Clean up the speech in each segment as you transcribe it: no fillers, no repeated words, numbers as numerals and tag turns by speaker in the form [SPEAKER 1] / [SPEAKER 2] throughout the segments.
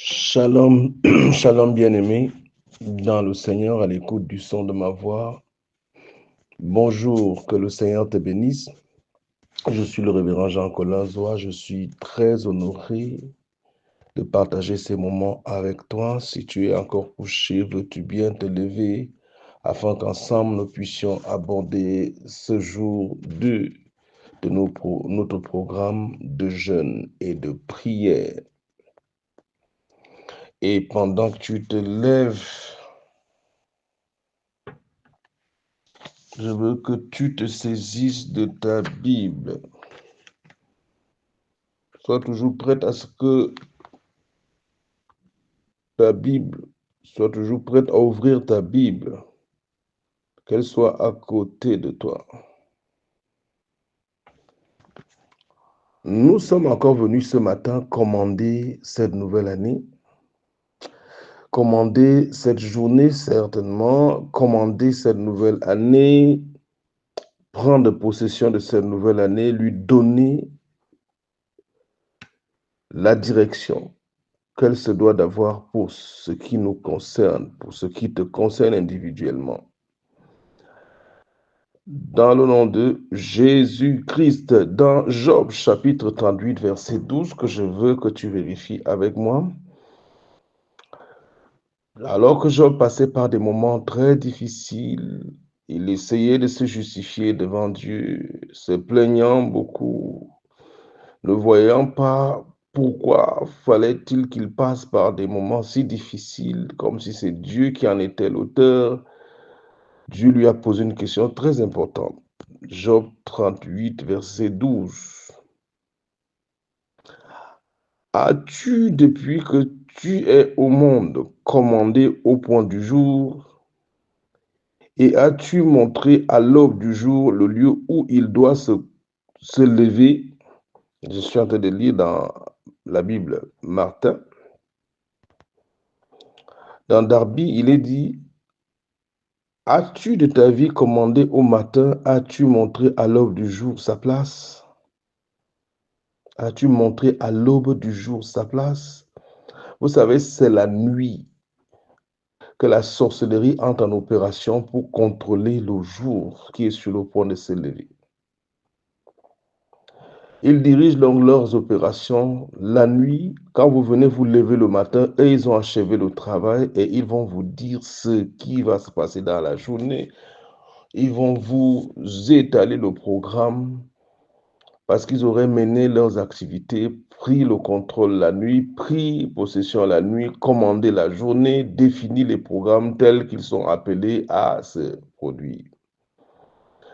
[SPEAKER 1] Shalom, shalom bien-aimé, dans le Seigneur, à l'écoute du son de ma voix. Bonjour, que le Seigneur te bénisse. Je suis le révérend Jean-Colin Zoa. Je suis très honoré de partager ces moments avec toi. Si tu es encore couché, veux-tu bien te lever afin qu'ensemble nous puissions aborder ce jour de notre programme de jeûne et de prière. Et pendant que tu te lèves, je veux que tu te saisisses de ta Bible. Sois toujours prête à ce que ta Bible, sois toujours prête à ouvrir ta Bible, qu'elle soit à côté de toi. Nous sommes encore venus ce matin commander cette nouvelle année, commander cette journée certainement, commander cette nouvelle année, prendre possession de cette nouvelle année, lui donner la direction qu'elle se doit d'avoir pour ce qui nous concerne, pour ce qui te concerne individuellement. Dans le nom de Jésus-Christ, dans Job chapitre 38, verset 12, que je veux que tu vérifies avec moi. Alors que Job passait par des moments très difficiles, il essayait de se justifier devant Dieu, se plaignant beaucoup, ne voyant pas pourquoi fallait-il qu'il passe par des moments si difficiles, comme si c'est Dieu qui en était l'auteur. Dieu lui a posé une question très importante. Job 38, verset 12. As-tu, depuis que tu es au monde, commandé au point du jour, et as-tu montré à l'aube du jour le lieu où il doit se lever? Je suis en train de lire dans la Bible Martin. Dans Darby, il est dit, as-tu de ta vie commandé au matin, as-tu montré à l'aube du jour sa place? As-tu montré à l'aube du jour sa place? Vous savez, c'est la nuit que la sorcellerie entre en opération pour contrôler le jour qui est sur le point de se lever. Ils dirigent donc leurs opérations la nuit. Quand vous venez vous lever le matin, eux, ils ont achevé le travail et ils vont vous dire ce qui va se passer dans la journée. Ils vont vous étaler le programme parce qu'ils auraient mené leurs activités, pris le contrôle la nuit, pris possession la nuit, commandé la journée, défini les programmes tels qu'ils sont appelés à se produire.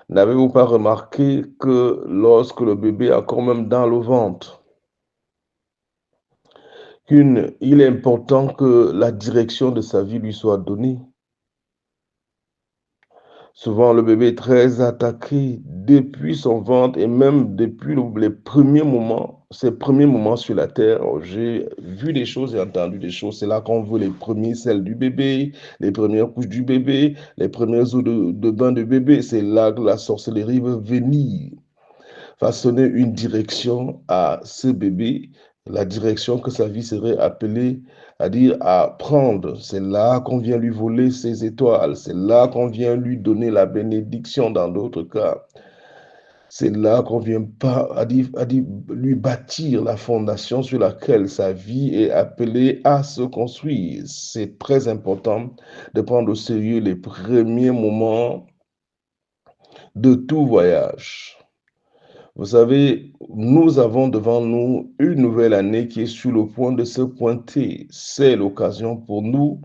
[SPEAKER 1] N'avez-vous pas remarqué que lorsque le bébé est encore même dans le ventre, il est important que la direction de sa vie lui soit donnée? Souvent, le bébé est très attaqué depuis son ventre et même depuis les premiers moments, ses premiers moments sur la terre. J'ai vu des choses et entendu des choses. C'est là qu'on veut les premiers selles du bébé, les premières couches du bébé, les premières eaux de bain de bébé. C'est là que la sorcellerie veut venir façonner une direction à ce bébé, la direction que sa vie serait appelée à dire à prendre. C'est là qu'on vient lui voler ses étoiles, c'est là qu'on vient lui donner la bénédiction dans d'autres cas. C'est là qu'on vient pas à dire, lui bâtir la fondation sur laquelle sa vie est appelée à se construire. C'est très important de prendre au sérieux les premiers moments de tout voyage. Vous savez, nous avons devant nous une nouvelle année qui est sur le point de se pointer. C'est l'occasion pour nous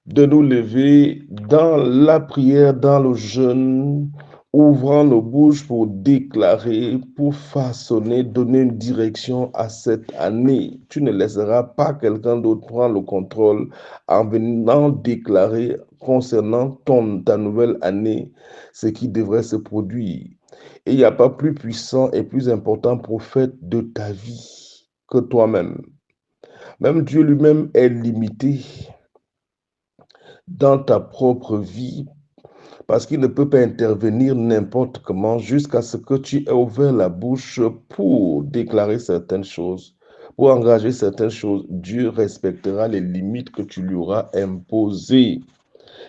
[SPEAKER 1] de nous lever dans la prière, dans le jeûne, ouvrant nos bouches pour déclarer, pour façonner, donner une direction à cette année. Tu ne laisseras pas quelqu'un d'autre prendre le contrôle en venant déclarer concernant ta nouvelle année ce qui devrait se produire. Et il n'y a pas plus puissant et plus important prophète de ta vie que toi-même. Même Dieu lui-même est limité dans ta propre vie parce qu'il ne peut pas intervenir n'importe comment jusqu'à ce que tu aies ouvert la bouche pour déclarer certaines choses, pour engager certaines choses, Dieu respectera les limites que tu lui auras imposées.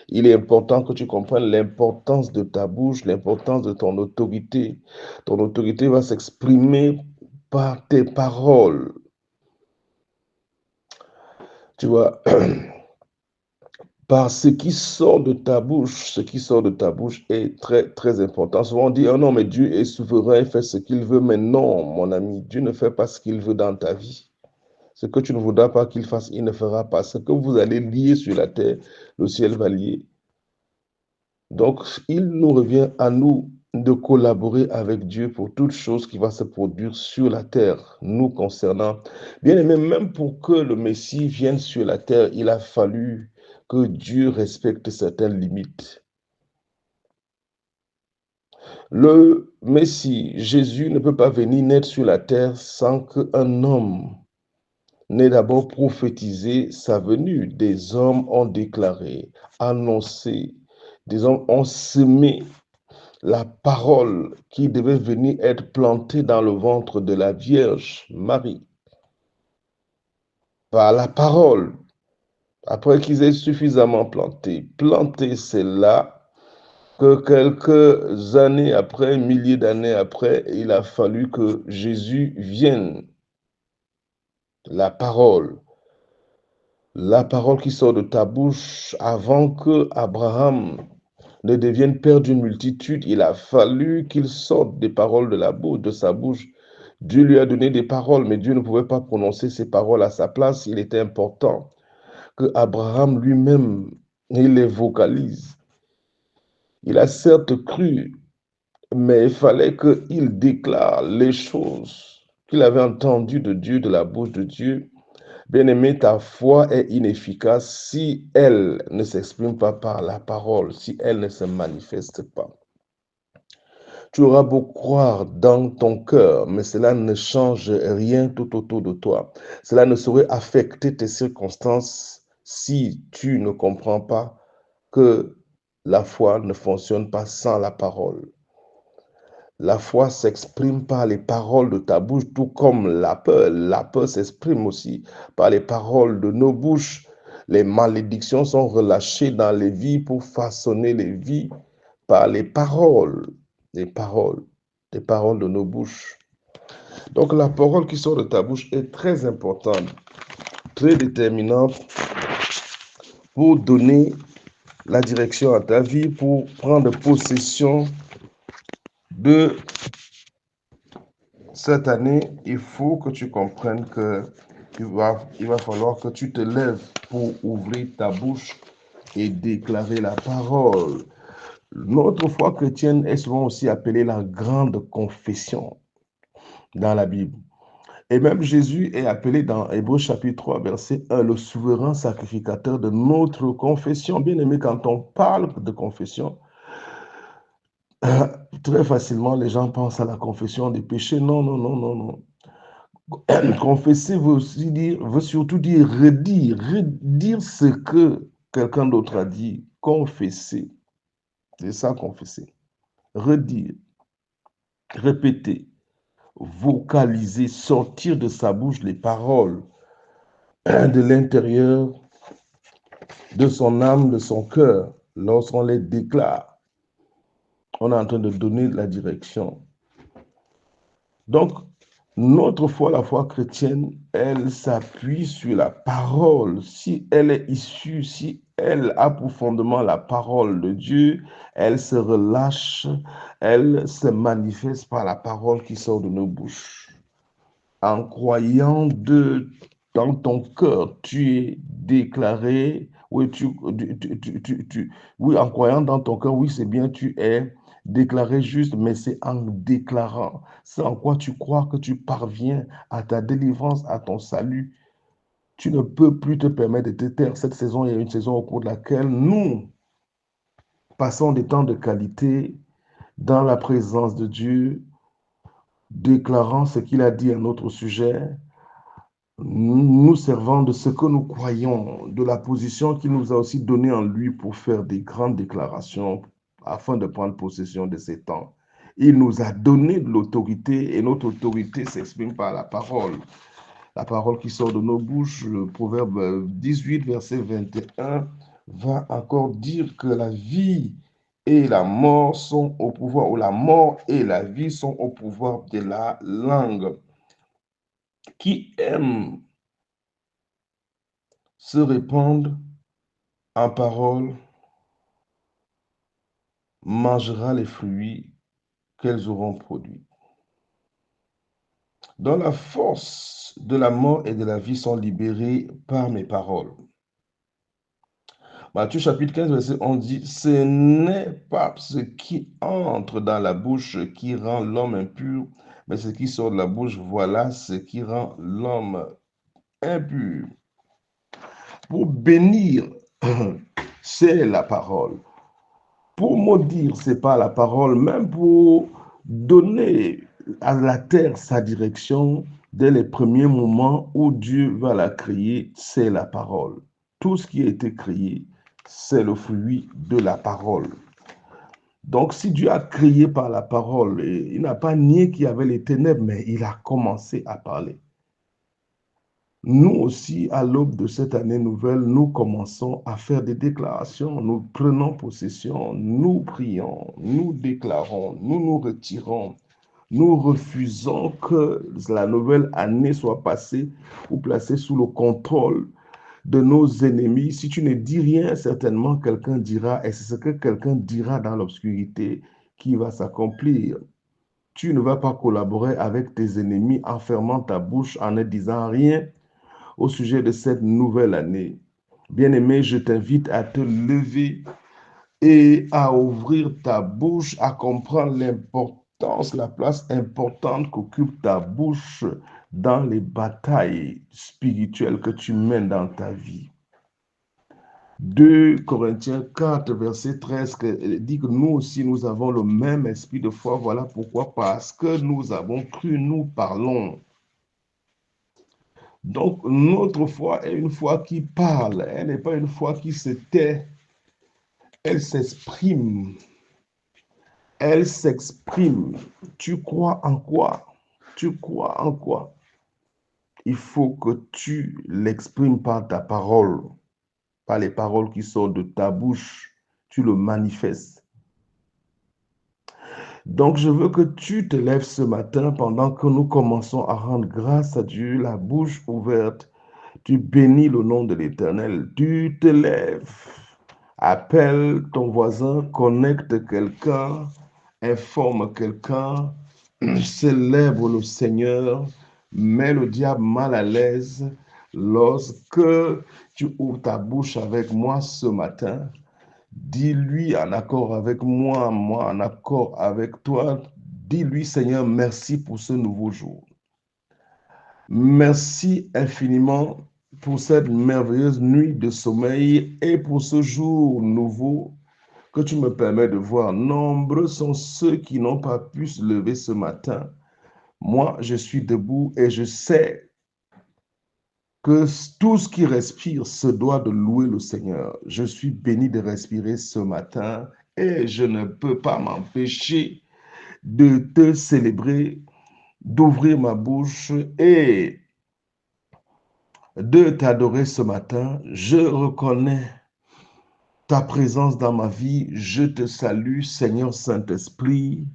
[SPEAKER 1] Il est important que tu comprennes l'importance de ta bouche, l'importance de ton autorité. Ton autorité va s'exprimer par tes paroles. Tu vois, par ce qui sort de ta bouche, ce qui sort de ta bouche est très, très important. Souvent on dit, oh non, mais Dieu est souverain, il fait ce qu'il veut. Mais non, mon ami, Dieu ne fait pas ce qu'il veut dans ta vie. Ce que tu ne voudras pas qu'il fasse, il ne fera pas. Ce que vous allez lier sur la terre, le ciel va lier. Donc, il nous revient à nous de collaborer avec Dieu pour toute chose qui va se produire sur la terre, nous concernant. Bien aimé, même pour que le Messie vienne sur la terre, il a fallu que Dieu respecte certaines limites. Le Messie, Jésus, ne peut pas venir naître sur la terre sans qu'un homme n'ait d'abord prophétisé sa venue. Des hommes ont déclaré, annoncé, des hommes ont semé la parole qui devait venir être plantée dans le ventre de la Vierge Marie. Par la parole, après qu'ils aient suffisamment planté. Planté, c'est là que quelques années après, milliers d'années après, il a fallu que Jésus vienne. La parole qui sort de ta bouche avant que Abraham ne devienne père d'une multitude, il a fallu qu'il sorte des paroles de la bouche, de sa bouche. Dieu lui a donné des paroles, mais Dieu ne pouvait pas prononcer ces paroles à sa place. Il était important que Abraham lui-même, il les vocalise. Il a certes cru, mais il fallait qu'il déclare les choses qu'il avait entendues de Dieu, de la bouche de Dieu. Bien-aimé, ta foi est inefficace si elle ne s'exprime pas par la parole, si elle ne se manifeste pas. Tu auras beau croire dans ton cœur, mais cela ne change rien tout autour de toi. Cela ne saurait affecter tes circonstances si tu ne comprends pas que la foi ne fonctionne pas sans la parole. La foi s'exprime par les paroles de ta bouche, tout comme la peur. La peur s'exprime aussi par les paroles de nos bouches. Les malédictions sont relâchées dans les vies pour façonner les vies par les paroles, les paroles, les paroles de nos bouches. Donc la parole qui sort de ta bouche est très importante, très déterminante pour donner la direction à ta vie, pour prendre possession de cette année. Il faut que tu comprennes que il va falloir que tu te lèves pour ouvrir ta bouche et déclarer la parole. Notre foi chrétienne est souvent aussi appelée la grande confession dans la Bible. Et même Jésus est appelé dans Hébreux chapitre 3, verset 1, le souverain sacrificateur de notre confession. Bien aimé, quand on parle de confession, très facilement, les gens pensent à la confession des péchés. Non, non, non, non, non. Confesser veut surtout dire redire ce que quelqu'un d'autre a dit. Confesser. C'est ça, confesser. Redire, répéter, vocaliser, sortir de sa bouche les paroles de l'intérieur de son âme, de son cœur. Lorsqu'on les déclare, on est en train de donner la direction. Donc, notre foi, la foi chrétienne, elle s'appuie sur la parole. Si elle est issue, si elle a pour fondement la parole de Dieu, elle se relâche, elle se manifeste par la parole qui sort de nos bouches. En croyant dans ton cœur, tu es déclaré, oui, oui, en croyant dans ton cœur, oui, c'est bien, tu es déclaré juste, mais c'est en déclarant, c'est en quoi tu crois que tu parviens à ta délivrance, à ton salut. Tu ne peux plus te permettre de te taire. Cette saison est une saison au cours de laquelle nous passons des temps de qualité dans la présence de Dieu, déclarant ce qu'il a dit à notre sujet, nous servant de ce que nous croyons, de la position qu'il nous a aussi donnée en lui pour faire des grandes déclarations afin de prendre possession de ces temps. Il nous a donné de l'autorité et notre autorité s'exprime par la parole. La parole qui sort de nos bouches, le Proverbe 18, verset 21, va encore dire que la vie et la mort sont au pouvoir, ou la mort et la vie sont au pouvoir de la langue. Qui aime se répandre en parole mangera les fruits qu'elles auront produits. Dans la force de la mort et de la vie sont libérées par mes paroles. Matthieu chapitre 15, verset 11 dit, ce n'est pas ce qui entre dans la bouche qui rend l'homme impur, mais ce qui sort de la bouche, voilà ce qui rend l'homme impur. Pour bénir, c'est la parole. Pour maudire, c'est pas la parole. Même pour donner à la terre sa direction, dès les premiers moments où Dieu va la créer, c'est la parole. Tout ce qui a été créé, c'est le fruit de la parole. Donc, si Dieu a créé par la parole, il n'a pas nié qu'il y avait les ténèbres, mais il a commencé à parler. Nous aussi, à l'aube de cette année nouvelle, nous commençons à faire des déclarations. Nous prenons possession, nous prions, nous déclarons, nous nous retirons. Nous refusons que la nouvelle année soit passée ou placée sous le contrôle de nos ennemis. Si tu ne dis rien, certainement quelqu'un dira, et c'est ce que quelqu'un dira dans l'obscurité qui va s'accomplir. Tu ne vas pas collaborer avec tes ennemis en fermant ta bouche, en ne disant rien au sujet de cette nouvelle année. Bien-aimé, je t'invite à te lever et à ouvrir ta bouche, à comprendre l'importance, la place importante qu'occupe ta bouche dans les batailles spirituelles que tu mènes dans ta vie. 2 Corinthiens 4, verset 13, dit que nous aussi, nous avons le même esprit de foi. Voilà pourquoi, parce que nous avons cru, nous parlons. Donc, notre foi est une foi qui parle. Elle n'est pas une foi qui se tait. Elle s'exprime. Elle s'exprime. Tu crois en quoi? Tu crois en quoi? Il faut que tu l'exprimes par ta parole, par les paroles qui sortent de ta bouche. Tu le manifestes. Donc, je veux que tu te lèves ce matin pendant que nous commençons à rendre grâce à Dieu, la bouche ouverte. Tu bénis le nom de l'Éternel. Tu te lèves. Appelle ton voisin, connecte quelqu'un, informe quelqu'un, célèbre le Seigneur, mets le diable mal à l'aise lorsque tu ouvres ta bouche avec moi ce matin. Dis-lui en accord avec moi, moi en accord avec toi. Dis-lui, Seigneur, merci pour ce nouveau jour. Merci infiniment pour cette merveilleuse nuit de sommeil et pour ce jour nouveau que tu me permets de voir. Nombreux sont ceux qui n'ont pas pu se lever ce matin. Moi, je suis debout et je sais que tout ce qui respire se doit de louer le Seigneur. Je suis béni de respirer ce matin et je ne peux pas m'empêcher de te célébrer, d'ouvrir ma bouche et de t'adorer ce matin. Je reconnais ta présence dans ma vie. Je te salue, Seigneur Saint-Esprit.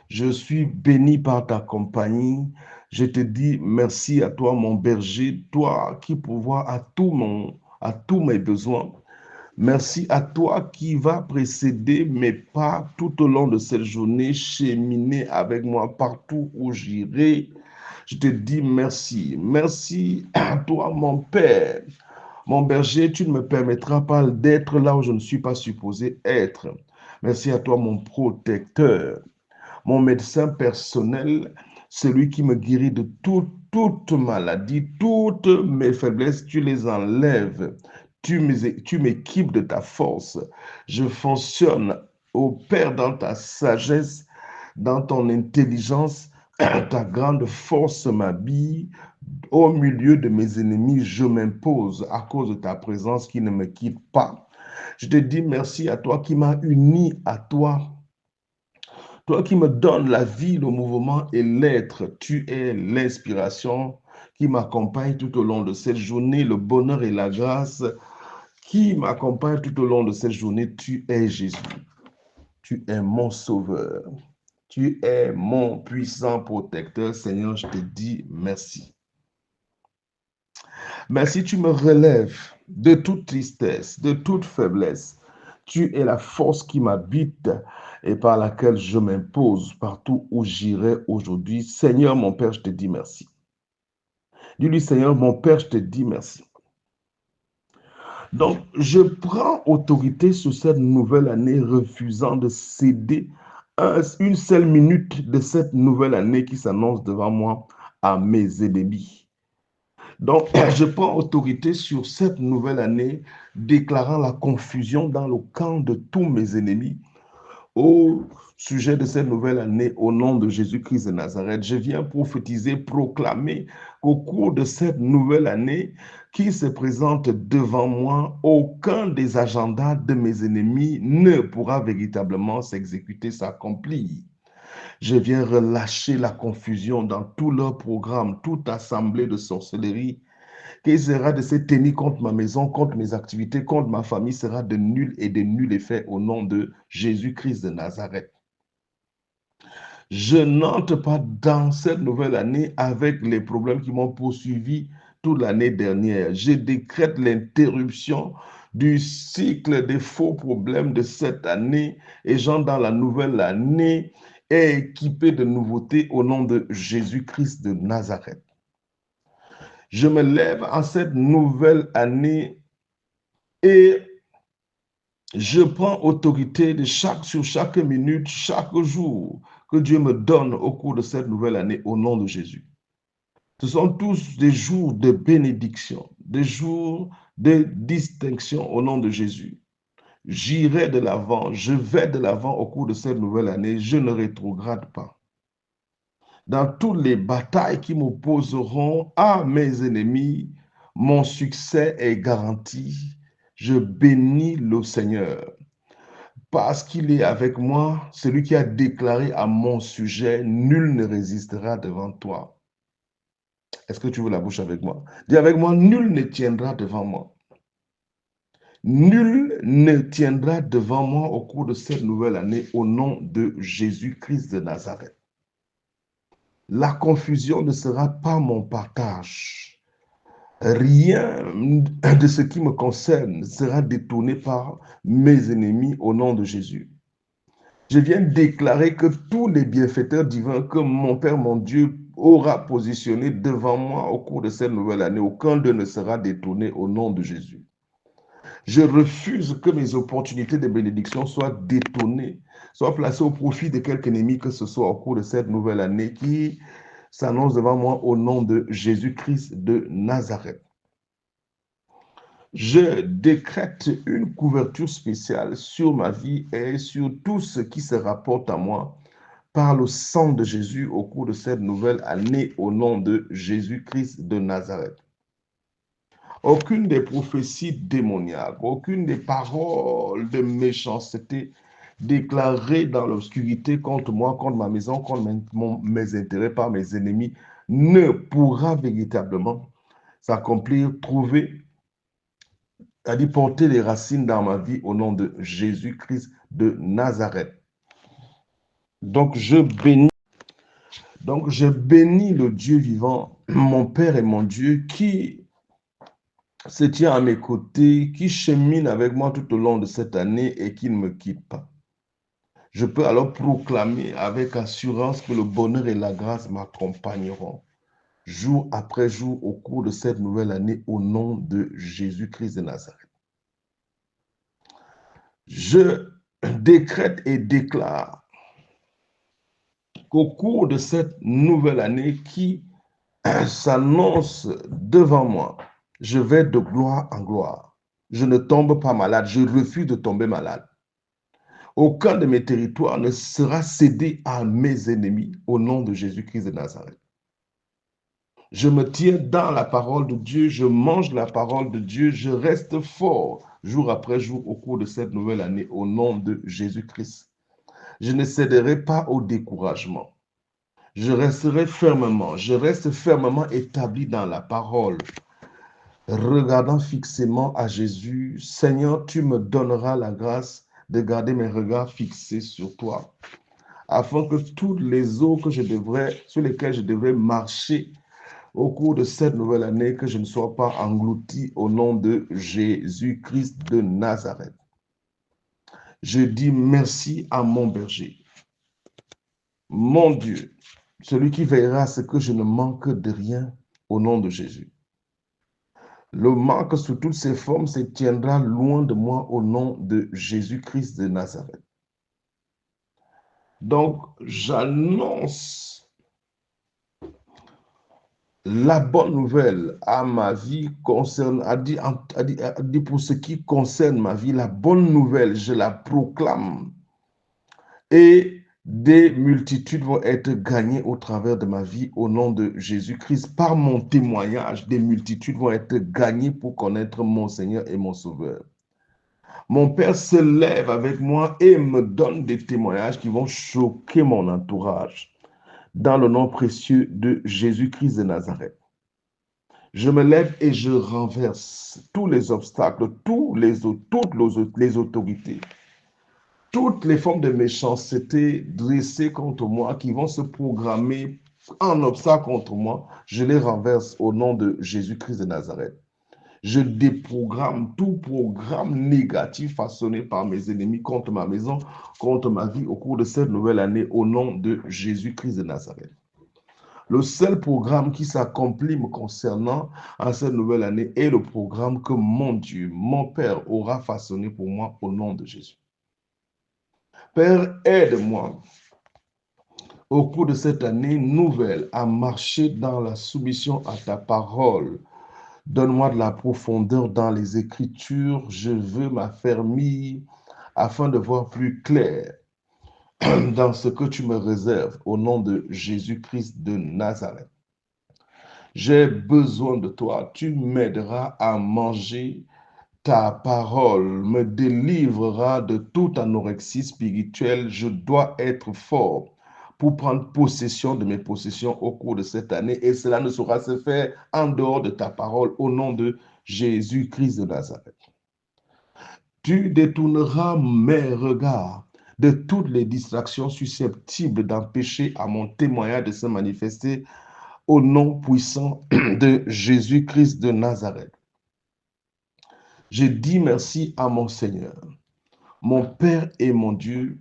[SPEAKER 1] Je suis béni par ta compagnie. Je te dis merci à toi, mon berger, toi qui pourvois à tous mes besoins. Merci à toi qui va précéder mes pas tout au long de cette journée, cheminer avec moi partout où j'irai. Je te dis merci. Merci à toi, mon Père. Mon berger, tu ne me permettras pas d'être là où je ne suis pas supposé être. Merci à toi, mon protecteur, mon médecin personnel, celui qui me guérit de toute maladie, toutes mes faiblesses, tu les enlèves. Tu m'équipes de ta force. Je fonctionne, ô Père, dans ta sagesse, dans ton intelligence. Ta grande force m'habille. Au milieu de mes ennemis, je m'impose à cause de ta présence qui ne me quitte pas. Je te dis merci à toi qui m'as uni à toi. Toi qui me donnes la vie, le mouvement et l'être. Tu es l'inspiration. qui m'accompagne tout au long de cette journée, le bonheur et la grâce qui m'accompagne tout au long de cette journée. Tu es Jésus. Tu es mon sauveur. Tu es mon puissant protecteur. Seigneur, je te dis merci. Merci, tu me relèves de toute tristesse, de toute faiblesse. Tu es la force qui m'habite et par laquelle je m'impose partout où j'irai aujourd'hui. Seigneur, mon Père, je te dis merci. Dis-lui, Seigneur, mon Père, je te dis merci. Donc, je prends autorité sur cette nouvelle année, refusant de céder une seule minute de cette nouvelle année qui s'annonce devant moi à mes ennemis. Donc, je prends autorité sur cette nouvelle année, déclarant la confusion dans le camp de tous mes ennemis. Au sujet de cette nouvelle année, au nom de Jésus-Christ de Nazareth, je viens prophétiser, proclamer qu'au cours de cette nouvelle année qui se présente devant moi, aucun des agendas de mes ennemis ne pourra véritablement s'exécuter, s'accomplir. Je viens relâcher la confusion dans tout leur programme, toute assemblée de sorcellerie qui sera de se tenir contre ma maison, contre mes activités, contre ma famille, sera de nul et de nul effet au nom de Jésus-Christ de Nazareth. Je n'entre pas dans cette nouvelle année avec les problèmes qui m'ont poursuivi toute l'année dernière. Je décrète l'interruption du cycle des faux problèmes de cette année et j'entre dans la nouvelle année équipé de nouveautés au nom de Jésus-Christ de Nazareth. Je me lève en cette nouvelle année et je prends autorité sur chaque minute, chaque jour que Dieu me donne au cours de cette nouvelle année au nom de Jésus. Ce sont tous des jours de bénédiction, des jours de distinction au nom de Jésus. J'irai de l'avant, je vais de l'avant au cours de cette nouvelle année, je ne rétrograde pas. Dans toutes les batailles qui m'opposeront à mes ennemis, mon succès est garanti. Je bénis le Seigneur. Parce qu'il est avec moi, celui qui a déclaré à mon sujet, nul ne résistera devant toi. Est-ce que tu veux la bouche avec moi? Dis avec moi, nul ne tiendra devant moi. Nul ne tiendra devant moi au cours de cette nouvelle année au nom de Jésus-Christ de Nazareth. La confusion ne sera pas mon partage. Rien de ce qui me concerne sera détourné par mes ennemis au nom de Jésus. Je viens déclarer que tous les bienfaiteurs divins que mon Père, mon Dieu, aura positionnés devant moi au cours de cette nouvelle année, aucun d'eux ne sera détourné au nom de Jésus. Je refuse que mes opportunités de bénédiction soient détournées, soient placées au profit de quelque ennemi que ce soit au cours de cette nouvelle année qui s'annonce devant moi au nom de Jésus-Christ de Nazareth. Je décrète une couverture spéciale sur ma vie et sur tout ce qui se rapporte à moi par le sang de Jésus au cours de cette nouvelle année au nom de Jésus-Christ de Nazareth. Aucune des prophéties démoniaques, aucune des paroles de méchanceté déclarées dans l'obscurité contre moi, contre ma maison, contre mes intérêts par mes ennemis ne pourra véritablement s'accomplir, trouver, c'est-à-dire porter les racines dans ma vie au nom de Jésus-Christ de Nazareth. Donc je bénis le Dieu vivant, mon Père et mon Dieu, qui se tient à mes côtés, qui chemine avec moi tout au long de cette année et qui ne me quitte pas. Je peux alors proclamer avec assurance que le bonheur et la grâce m'accompagneront jour après jour au cours de cette nouvelle année au nom de Jésus-Christ de Nazareth. Je décrète et déclare qu'au cours de cette nouvelle année qui s'annonce devant moi, je vais de gloire en gloire. Je ne tombe pas malade, je refuse de tomber malade. Aucun de mes territoires ne sera cédé à mes ennemis au nom de Jésus-Christ de Nazareth. Je me tiens dans la parole de Dieu, je mange la parole de Dieu, je reste fort jour après jour au cours de cette nouvelle année au nom de Jésus-Christ. Je ne céderai pas au découragement. je reste fermement établi dans la parole. Regardant fixement à Jésus, Seigneur, tu me donneras la grâce de garder mes regards fixés sur toi, afin que toutes les eaux sur lesquelles je devrais marcher au cours de cette nouvelle année, que je ne sois pas englouti au nom de Jésus-Christ de Nazareth. Je dis merci à mon berger, mon Dieu, celui qui veillera à ce que je ne manque de rien au nom de Jésus. Le manque sous toutes ses formes se tiendra loin de moi au nom de Jésus-Christ de Nazareth. Donc, j'annonce la bonne nouvelle à ma vie pour ce qui concerne ma vie, la bonne nouvelle, je la proclame. Et des multitudes vont être gagnées au travers de ma vie au nom de Jésus-Christ. Par mon témoignage, des multitudes vont être gagnées pour connaître mon Seigneur et mon Sauveur. Mon Père se lève avec moi et me donne des témoignages qui vont choquer mon entourage. Dans le nom précieux de Jésus-Christ de Nazareth. Je me lève et je renverse tous les obstacles, toutes les autorités, toutes les formes de méchanceté dressées contre moi qui vont se programmer en obstacle contre moi. Je les renverse au nom de Jésus-Christ de Nazareth. Je déprogramme tout programme négatif façonné par mes ennemis contre ma maison, contre ma vie au cours de cette nouvelle année au nom de Jésus-Christ de Nazareth. Le seul programme qui s'accomplit me concernant en cette nouvelle année est le programme que mon Dieu, mon Père, aura façonné pour moi au nom de Jésus. Père, aide-moi au cours de cette année nouvelle à marcher dans la soumission à ta parole. Donne-moi de la profondeur dans les Écritures. Je veux m'affermir afin de voir plus clair dans ce que tu me réserves au nom de Jésus-Christ de Nazareth. J'ai besoin de toi. Tu m'aideras à manger ta parole, me délivrera de toute anorexie spirituelle. Je dois être fort pour prendre possession de mes possessions au cours de cette année et cela ne saura se faire en dehors de ta parole au nom de Jésus-Christ de Nazareth. Tu détourneras mes regards de toutes les distractions susceptibles d'empêcher à mon témoignage de se manifester au nom puissant de Jésus-Christ de Nazareth. Je dis merci à mon Seigneur, mon Père et mon Dieu,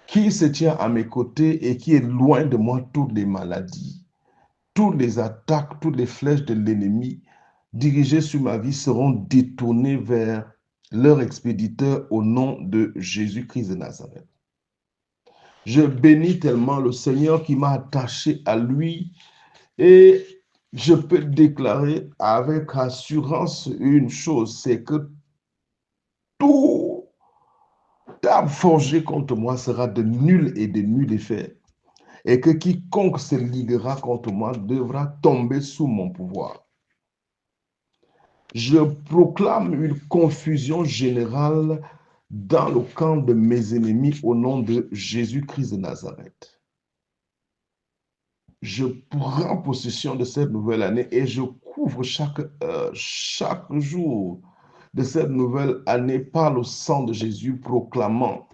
[SPEAKER 1] qui se tient à mes côtés et qui est loin de moi toutes les maladies, toutes les attaques, toutes les flèches de l'ennemi dirigées sur ma vie seront détournées vers leur expéditeur au nom de Jésus-Christ de Nazareth. Je bénis tellement le Seigneur qui m'a attaché à lui et je peux déclarer avec assurance une chose, c'est que tout arme forgé contre moi sera de nul et de nul effet, et que quiconque se liguera contre moi devra tomber sous mon pouvoir. Je proclame une confusion générale dans le camp de mes ennemis au nom de Jésus-Christ de Nazareth. Je prends possession de cette nouvelle année et je couvre chaque heure, chaque jour de cette nouvelle année par le sang de Jésus, proclamant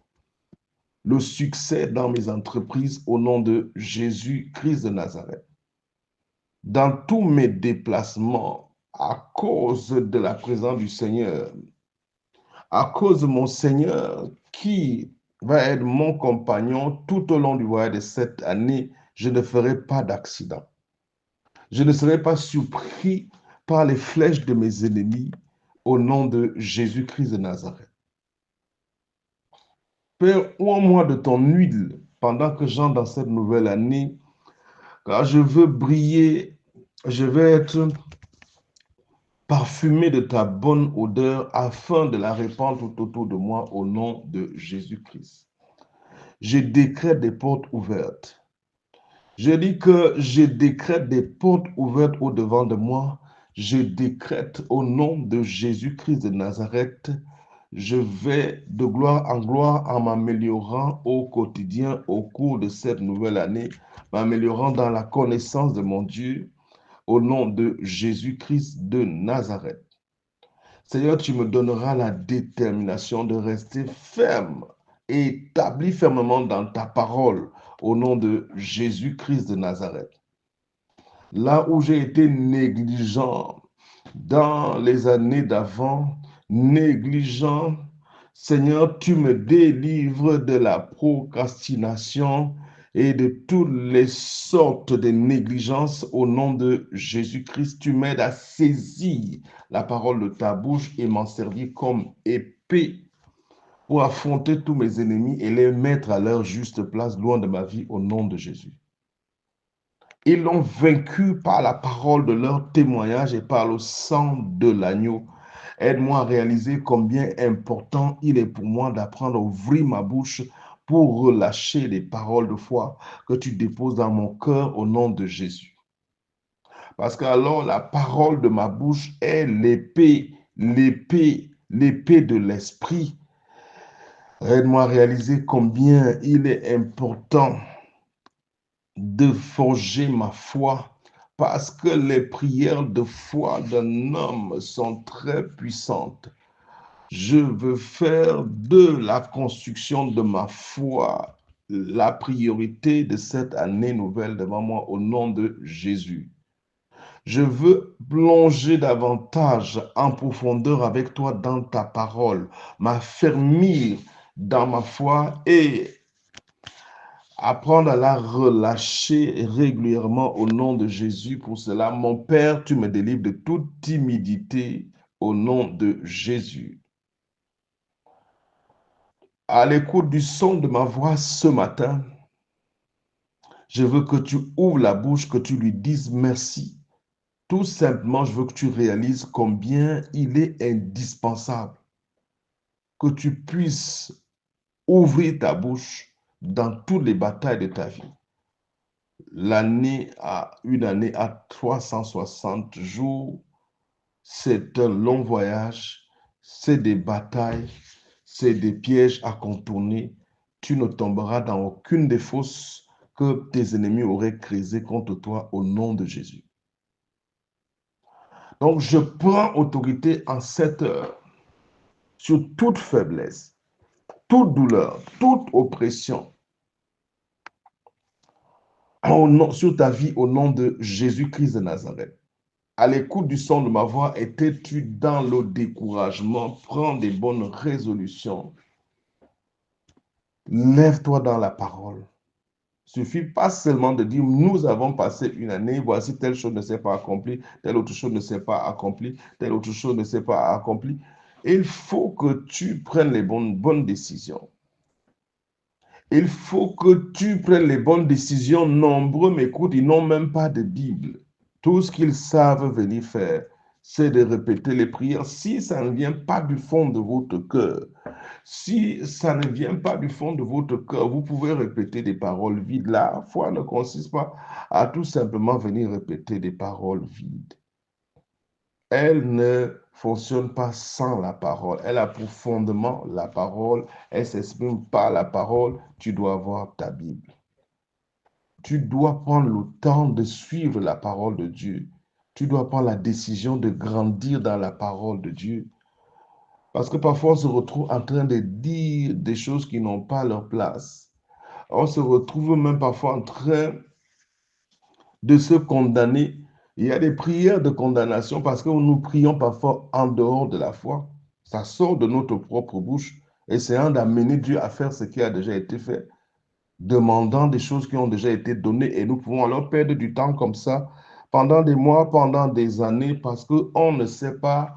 [SPEAKER 1] le succès dans mes entreprises au nom de Jésus-Christ de Nazareth. Dans tous mes déplacements, à cause de la présence du Seigneur, à cause de mon Seigneur qui va être mon compagnon tout au long du voyage de cette année, je ne ferai pas d'accident. Je ne serai pas surpris par les flèches de mes ennemis au nom de Jésus-Christ de Nazareth. Père, oins-moi de ton huile pendant que j'entre dans cette nouvelle année, car je veux briller, je veux être parfumé de ta bonne odeur afin de la répandre tout autour de moi au nom de Jésus-Christ. Je décrète des portes ouvertes. Je dis que je décrète des portes ouvertes au-devant de moi. Je décrète au nom de Jésus-Christ de Nazareth Je vais de gloire en gloire en m'améliorant au quotidien au cours de cette nouvelle année, m'améliorant dans la connaissance de mon Dieu au nom de Jésus-Christ de Nazareth. Seigneur, tu me donneras la détermination de rester ferme et établi fermement dans ta parole au nom de Jésus-Christ de Nazareth. Là où j'ai été négligent dans les années d'avant, négligent, Seigneur, tu me délivres de la procrastination et de toutes les sortes de négligences au nom de Jésus-Christ. Tu m'aides à saisir la parole de ta bouche et m'en servir comme épée pour affronter tous mes ennemis et les mettre à leur juste place loin de ma vie au nom de Jésus. Ils l'ont vaincu par la parole de leur témoignage et par le sang de l'agneau. Aide-moi à réaliser combien important il est pour moi d'apprendre à ouvrir ma bouche pour relâcher les paroles de foi que tu déposes dans mon cœur au nom de Jésus. Parce qu'alors la parole de ma bouche est l'épée de l'esprit. Aide-moi à réaliser combien il est important de forger ma foi parce que les prières de foi d'un homme sont très puissantes. Je veux faire de la construction de ma foi la priorité de cette année nouvelle devant moi au nom de Jésus. Je veux plonger davantage en profondeur avec toi dans ta parole, m'affermir dans ma foi et apprendre à la relâcher régulièrement au nom de Jésus. Pour cela, mon Père, tu me délivres de toute timidité au nom de Jésus. À l'écoute du son de ma voix ce matin, je veux que tu ouvres la bouche, que tu lui dises merci. Tout simplement, je veux que tu réalises combien il est indispensable que tu puisses ouvrir ta bouche dans toutes les batailles de ta vie. Une année à 360 jours, c'est un long voyage, c'est des batailles, c'est des pièges à contourner. Tu ne tomberas dans aucune des fosses que tes ennemis auraient créées contre toi au nom de Jésus. Donc, je prends autorité en cette heure sur toute faiblesse, toute douleur, toute oppression, sur ta vie au nom de Jésus-Christ de Nazareth. À l'écoute du son de ma voix, étais-tu dans le découragement? Prends des bonnes résolutions. Lève-toi dans la parole. Il ne suffit pas seulement de dire, nous avons passé une année, voici telle chose ne s'est pas accomplie, telle autre chose ne s'est pas accomplie, telle autre chose ne s'est pas accomplie. Il faut que tu prennes les bonnes décisions. Il faut que tu prennes les bonnes décisions. Nombreux m'écoutent, ils n'ont même pas de Bible. Tout ce qu'ils savent venir faire, c'est de répéter les prières. Si ça ne vient pas du fond de votre cœur, si ça ne vient pas du fond de votre cœur, vous pouvez répéter des paroles vides. La foi ne consiste pas à tout simplement venir répéter des paroles vides. Elle ne fonctionne pas sans la parole. Elle a pour fondement la parole. Elle s'exprime par la parole. Tu dois avoir ta Bible. Tu dois prendre le temps de suivre la parole de Dieu. Tu dois prendre la décision de grandir dans la parole de Dieu. Parce que parfois, on se retrouve en train de dire des choses qui n'ont pas leur place. On se retrouve même parfois en train de se condamner. Il y a des prières de condamnation parce que nous prions parfois en dehors de la foi. Ça sort de notre propre bouche, essayant d'amener Dieu à faire ce qui a déjà été fait, demandant des choses qui ont déjà été données et nous pouvons alors perdre du temps comme ça pendant des mois, pendant des années parce qu'on ne sait pas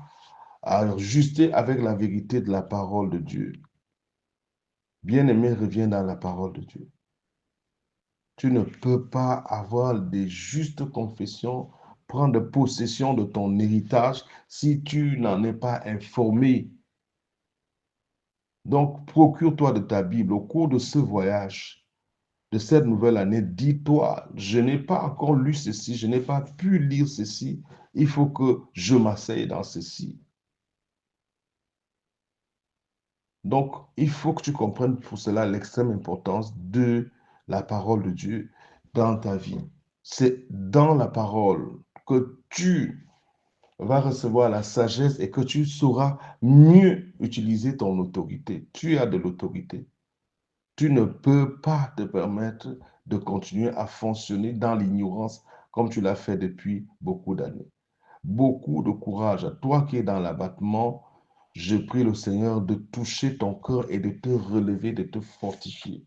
[SPEAKER 1] ajuster avec la vérité de la parole de Dieu. Bien-aimé, reviens dans la parole de Dieu. Tu ne peux pas avoir des justes confessions, prendre possession de ton héritage si tu n'en es pas informé. Donc, procure-toi de ta Bible au cours de ce voyage, de cette nouvelle année. Dis-toi, je n'ai pas encore lu ceci, je n'ai pas pu lire ceci. Il faut que je m'asseye dans ceci. Donc, il faut que tu comprennes pour cela l'extrême importance de la parole de Dieu dans ta vie. C'est dans la parole que tu vas recevoir la sagesse et que tu sauras mieux utiliser ton autorité. Tu as de l'autorité. Tu ne peux pas te permettre de continuer à fonctionner dans l'ignorance comme tu l'as fait depuis beaucoup d'années. Beaucoup de courage à toi qui es dans l'abattement. Je prie le Seigneur de toucher ton cœur et de te relever, de te fortifier.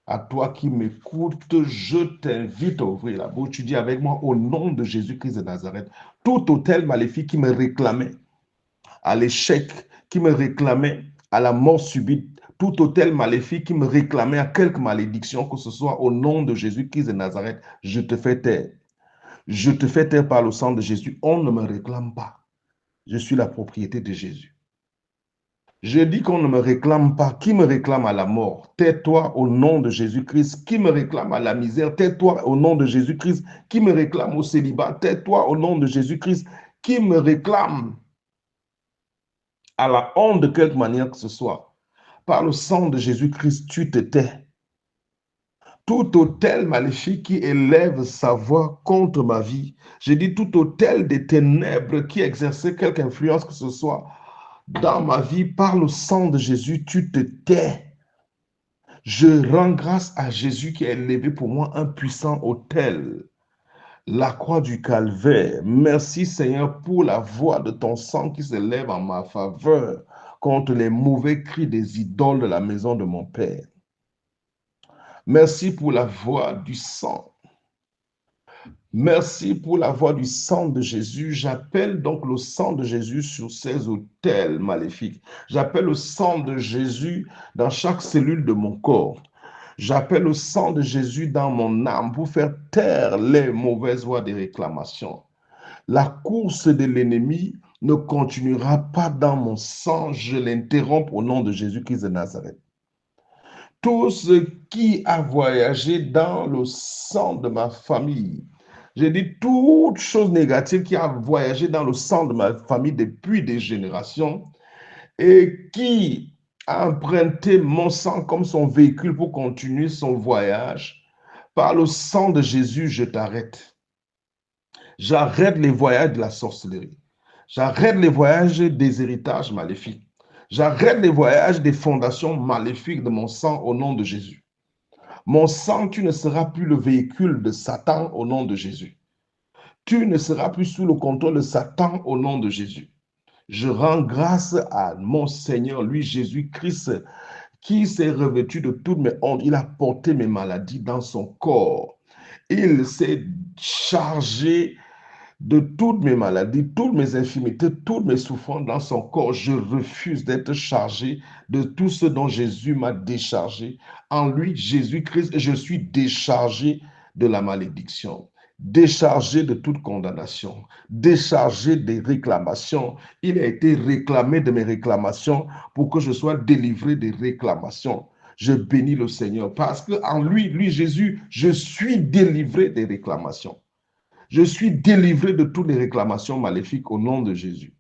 [SPEAKER 1] À toi qui m'écoutes, je t'invite à ouvrir la bouche. Tu dis avec moi au nom de Jésus-Christ de Nazareth, tout hôtel maléfique qui me réclamait à l'échec, qui me réclamait à la mort subite, tout hôtel maléfique qui me réclamait à quelque malédiction que ce soit, au nom de Jésus-Christ de Nazareth, je te fais taire. Je te fais taire par le sang de Jésus. On ne me réclame pas. Je suis la propriété de Jésus. Je dis qu'on ne me réclame pas. Qui me réclame à la mort? Tais-toi au nom de Jésus-Christ. Qui me réclame à la misère? Tais-toi au nom de Jésus-Christ. Qui me réclame au célibat? Tais-toi au nom de Jésus-Christ. Qui me réclame à la honte de quelque manière que ce soit? Par le sang de Jésus-Christ, tu te tais. Tout autel maléfique qui élève sa voix contre ma vie, je dis tout autel des ténèbres qui exerçait quelque influence que ce soit dans ma vie, par le sang de Jésus, tu te tais. Je rends grâce à Jésus qui a élevé pour moi un puissant autel, la croix du calvaire. Merci Seigneur pour la voix de ton sang qui s'élève en ma faveur contre les mauvais cris des idoles de la maison de mon Père. Merci pour la voix du sang. Merci pour la voix du sang de Jésus. J'appelle donc le sang de Jésus sur ces autels maléfiques. J'appelle le sang de Jésus dans chaque cellule de mon corps. J'appelle le sang de Jésus dans mon âme pour faire taire les mauvaises voix des réclamations. La course de l'ennemi ne continuera pas dans mon sang. Je l'interromps au nom de Jésus-Christ de Nazareth. Tout ce qui a voyagé dans le sang de ma famille, j'ai dit toute chose négative qui a voyagé dans le sang de ma famille depuis des générations et qui a emprunté mon sang comme son véhicule pour continuer son voyage. Par le sang de Jésus, je t'arrête. J'arrête les voyages de la sorcellerie. J'arrête les voyages des héritages maléfiques. J'arrête les voyages des fondations maléfiques de mon sang au nom de Jésus. Mon sang, tu ne seras plus le véhicule de Satan au nom de Jésus. Tu ne seras plus sous le contrôle de Satan au nom de Jésus. Je rends grâce à mon Seigneur, lui Jésus-Christ, qui s'est revêtu de toutes mes hontes. Il a porté mes maladies dans son corps. Il s'est chargé de toutes mes maladies, toutes mes infirmités, toutes mes souffrances dans son corps. Je refuse d'être chargé de tout ce dont Jésus m'a déchargé. En lui, Jésus-Christ, je suis déchargé de la malédiction, déchargé de toute condamnation, déchargé des réclamations. Il a été réclamé de mes réclamations pour que je sois délivré des réclamations. Je bénis le Seigneur parce que en lui, Jésus, je suis délivré des réclamations. Je suis délivré de toutes les réclamations maléfiques au nom de Jésus.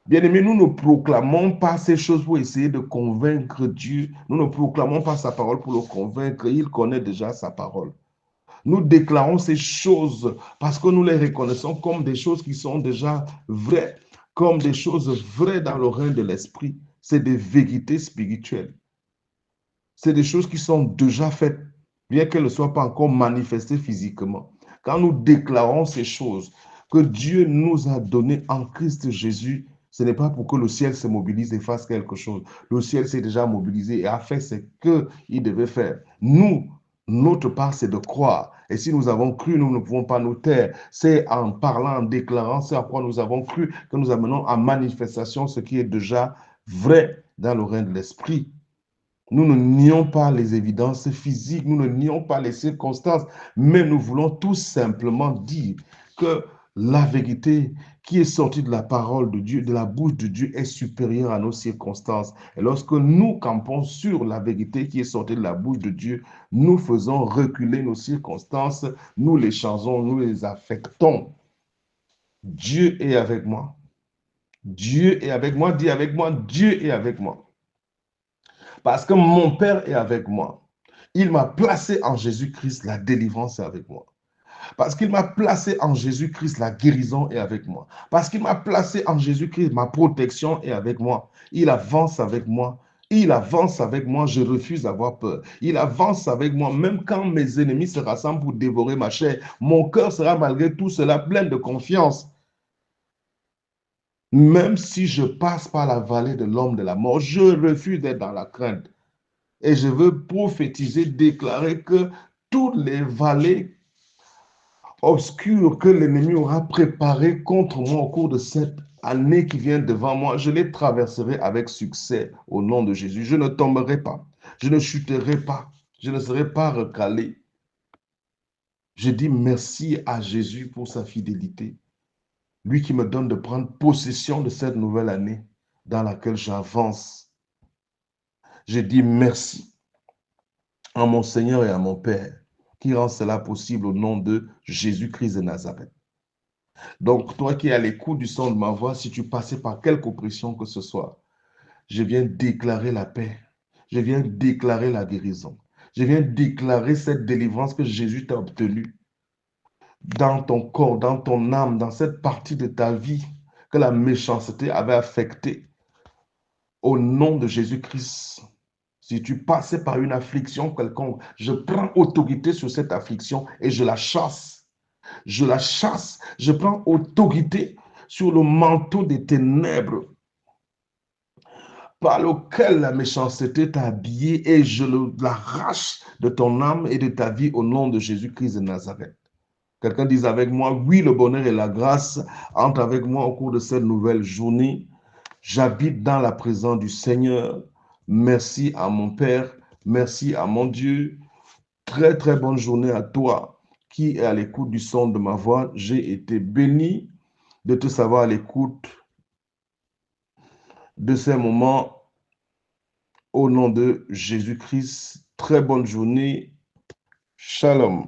[SPEAKER 1] Bien-aimés, nous ne proclamons pas ces choses pour essayer de convaincre Dieu. Nous ne proclamons pas sa parole pour le convaincre. Il connaît déjà sa parole. Nous déclarons ces choses parce que nous les reconnaissons comme des choses qui sont déjà vraies, comme des choses vraies dans le règne de l'esprit. C'est des vérités spirituelles. C'est des choses qui sont déjà faites, bien qu'elles ne soient pas encore manifestées physiquement. Quand nous déclarons ces choses que Dieu nous a données en Christ Jésus, ce n'est pas pour que le ciel se mobilise et fasse quelque chose. Le ciel s'est déjà mobilisé et a fait ce qu'il devait faire. Nous, notre part, c'est de croire. Et si nous avons cru, nous ne pouvons pas nous taire. C'est en parlant, en déclarant ce à quoi nous avons cru que nous amenons en manifestation ce qui est déjà vrai dans le règne de l'esprit. Nous ne nions pas les évidences physiques, nous ne nions pas les circonstances, mais nous voulons tout simplement dire que la vérité qui est sortie de la parole de Dieu, de la bouche de Dieu, est supérieure à nos circonstances. Et lorsque nous campons sur la vérité qui est sortie de la bouche de Dieu, nous faisons reculer nos circonstances, nous les changeons, nous les affectons. Dieu est avec moi. Dieu est avec moi. Dis avec moi, Dieu est avec moi. Parce que mon Père est avec moi. Il m'a placé en Jésus-Christ, la délivrance est avec moi. Parce qu'il m'a placé en Jésus-Christ, la guérison est avec moi. Parce qu'il m'a placé en Jésus-Christ, ma protection est avec moi. Il avance avec moi. Il avance avec moi, je refuse d'avoir peur. Il avance avec moi, même quand mes ennemis se rassemblent pour dévorer ma chair. Mon cœur sera malgré tout cela plein de confiance. Même si je passe par la vallée de l'homme de la mort, je refuse d'être dans la crainte. Et je veux prophétiser, déclarer que toutes les vallées obscures que l'ennemi aura préparées contre moi au cours de cette année qui vient devant moi, je les traverserai avec succès au nom de Jésus. Je ne tomberai pas, je ne chuterai pas, je ne serai pas recalé. Je dis merci à Jésus pour sa fidélité, lui qui me donne de prendre possession de cette nouvelle année dans laquelle j'avance. Je dis merci à mon Seigneur et à mon Père qui rend cela possible au nom de Jésus-Christ de Nazareth. Donc, toi qui es à l'écoute du son de ma voix, si tu passais par quelque oppression que ce soit, je viens déclarer la paix. Je viens déclarer la guérison. Je viens déclarer cette délivrance que Jésus t'a obtenue dans ton corps, dans ton âme, dans cette partie de ta vie que la méchanceté avait affectée. Au nom de Jésus-Christ, si tu passais par une affliction quelconque, je prends autorité sur cette affliction et je la chasse. Je la chasse. Je prends autorité sur le manteau des ténèbres par lequel la méchanceté t'a habillé et je l'arrache de ton âme et de ta vie au nom de Jésus-Christ de Nazareth. Quelqu'un dise avec moi, oui, le bonheur et la grâce entrent avec moi au cours de cette nouvelle journée. J'habite dans la présence du Seigneur. Merci à mon Père. Merci à mon Dieu. Très, très bonne journée à toi qui est à l'écoute du son de ma voix. J'ai été béni de te savoir à l'écoute de ces moments au nom de Jésus-Christ. Très bonne journée. Shalom.